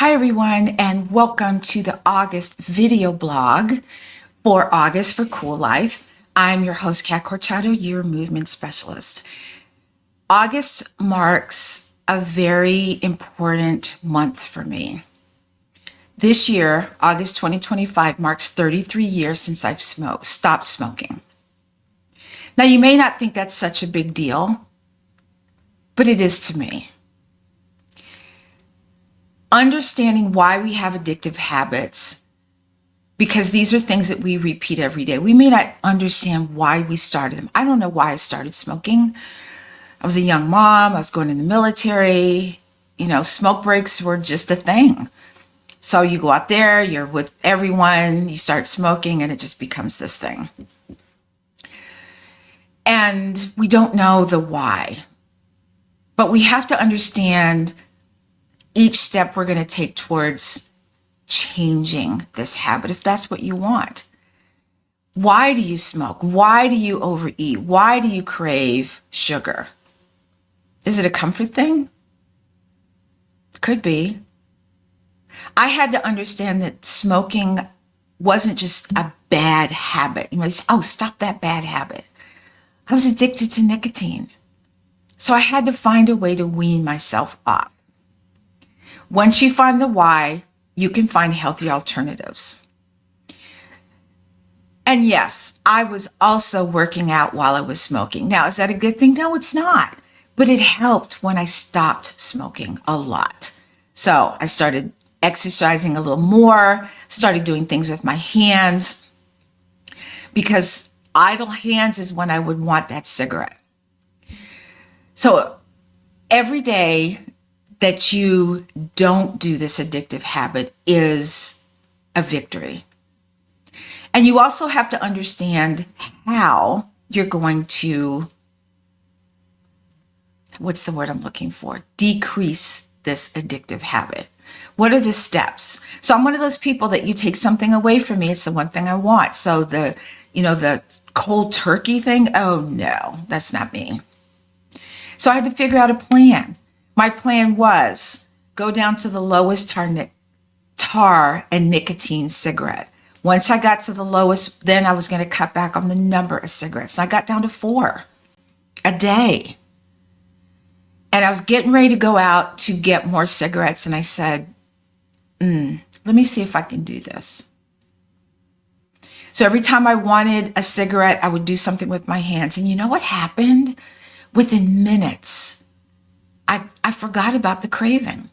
Hi everyone, and welcome to the August video blog for August for Cool Life. I'm your host, Cat Corchado, your movement specialist. August marks a very important month for me. This year, August 2025, marks 33 years since I've stopped smoking. Now, you may not think that's such a big deal, but it is to me. Understanding why we have addictive habits, because these are things that we repeat every day. We may not understand why we started them. I don't know why I started smoking. I was a young mom. I was going in the military. Smoke breaks were just a thing. So you go out there, you're with everyone, you start smoking, and it just becomes this thing. And we don't know the why. But we have to understand each step we're going to take towards changing this habit, if that's what you want. Why do you smoke? Why do you overeat? Why do you crave sugar? Is it a comfort thing? Could be. I had to understand that smoking wasn't just a bad habit. You say, oh, stop that bad habit. I was addicted to nicotine. So I had to find a way to wean myself off. Once you find the why, you can find healthy alternatives. And yes, I was also working out while I was smoking. Now, is that a good thing? No, it's not. But it helped when I stopped smoking a lot. So I started exercising a little more, started doing things with my hands, because idle hands is when I would want that cigarette. So every day that you don't do this addictive habit is a victory. And you also have to understand how you're going to, what's the word I'm looking for? Decrease this addictive habit. What are the steps? So I'm one of those people that you take something away from me, it's the one thing I want. So the cold turkey thing, oh no, that's not me. So I had to figure out a plan. My plan was go down to the lowest tar and nicotine cigarette. Once I got to the lowest, then I was going to cut back on the number of cigarettes. I got down to 4 a day. And I was getting ready to go out to get more cigarettes. And I said, let me see if I can do this. So every time I wanted a cigarette, I would do something with my hands. And you know what happened? Within minutes, I forgot about the craving.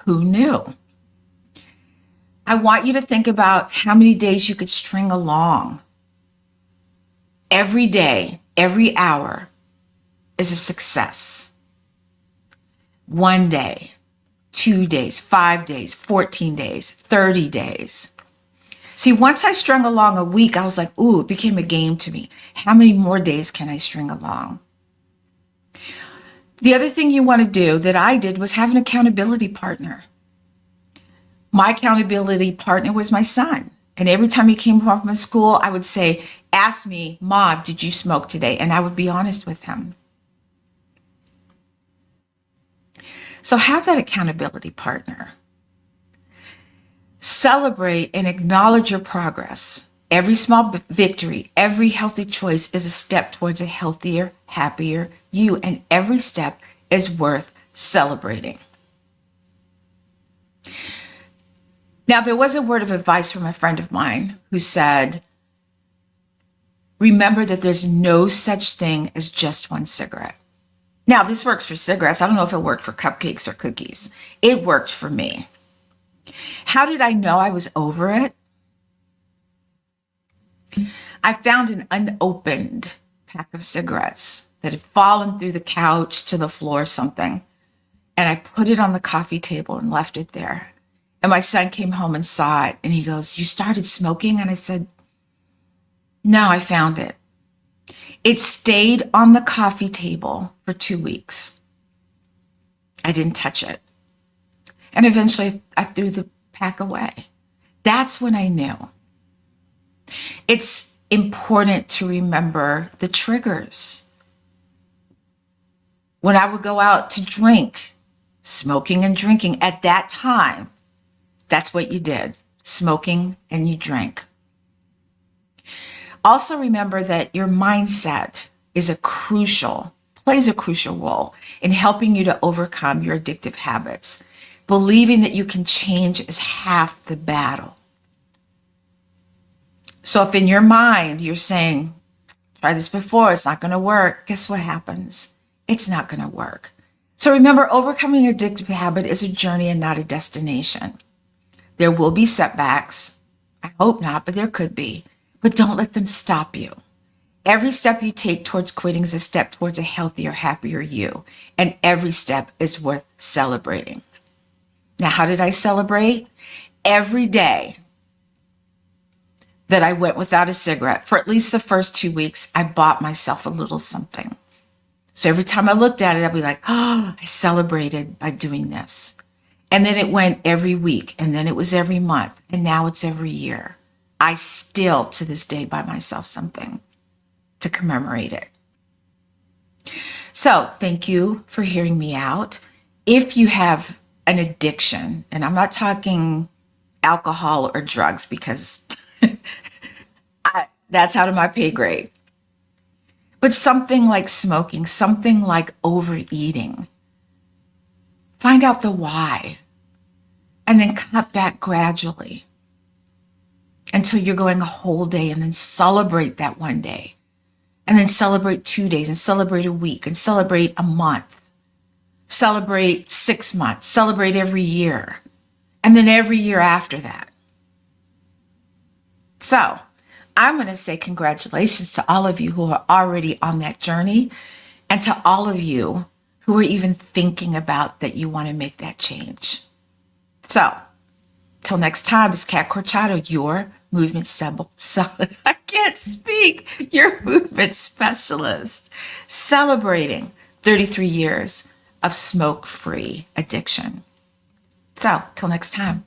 Who knew? I want you to think about how many days you could string along. Every day, every hour is a success. 1 day, 2 days, 5 days, 14 days, 30 days. See, once I strung along a week, I was like, ooh, it became a game to me. How many more days can I string along? The other thing you want to do that I did was have an accountability partner. My accountability partner was my son. And every time he came home from school, I would say, ask me, Mom, did you smoke today? And I would be honest with him. So have that accountability partner. Celebrate and acknowledge your progress. Every small victory, every healthy choice is a step towards a healthier, happier you, and every step is worth celebrating. Now, there was a word of advice from a friend of mine who said, remember that there's no such thing as just one cigarette. Now, this works for cigarettes. I don't know if it worked for cupcakes or cookies. It worked for me. How did I know I was over it? I found an unopened pack of cigarettes that had fallen through the couch to the floor or something. And I put it on the coffee table and left it there. And my son came home and saw it. And he goes, you started smoking? And I said, no, I found it. It stayed on the coffee table for 2 weeks. I didn't touch it. And eventually I threw the pack away. That's when I knew. It's important to remember the triggers. When I would go out to drink, Smoking and drinking at that time, that's what you did. Smoking and you drank. Also remember that your mindset plays a crucial role in helping you to overcome your addictive habits. Believing that you can change is half the battle. So if in your mind you're saying, try this before, it's not going to work, guess what happens? It's not going to work. So remember, overcoming an addictive habit is a journey and not a destination. There will be setbacks. I hope not, but there could be. But don't let them stop you. Every step you take towards quitting is a step towards a healthier, happier you. And every step is worth celebrating. Now, how did I celebrate? Every day that I went without a cigarette, for at least the first 2 weeks, I bought myself a little something. So every time I looked at it, I'd be like, oh, I celebrated by doing this. And then it went every week, and then it was every month, and now it's every year. I still, to this day, buy myself something to commemorate it. So thank you for hearing me out. If you have an addiction, and I'm not talking alcohol or drugs because that's out of my pay grade, but something like smoking, something like overeating, find out the why, and then cut back gradually until you're going a whole day, and then celebrate that one day, and then celebrate 2 days, and celebrate a week, and celebrate a month, celebrate 6 months, celebrate every year, and then every year after that. So I'm going to say congratulations to all of you who are already on that journey, and to all of you who are even thinking about that you want to make that change. So till next time, this is Cat Corchado, your movement I can't speak. Your movement specialist, celebrating 33 years of smoke-free addiction. So till next time.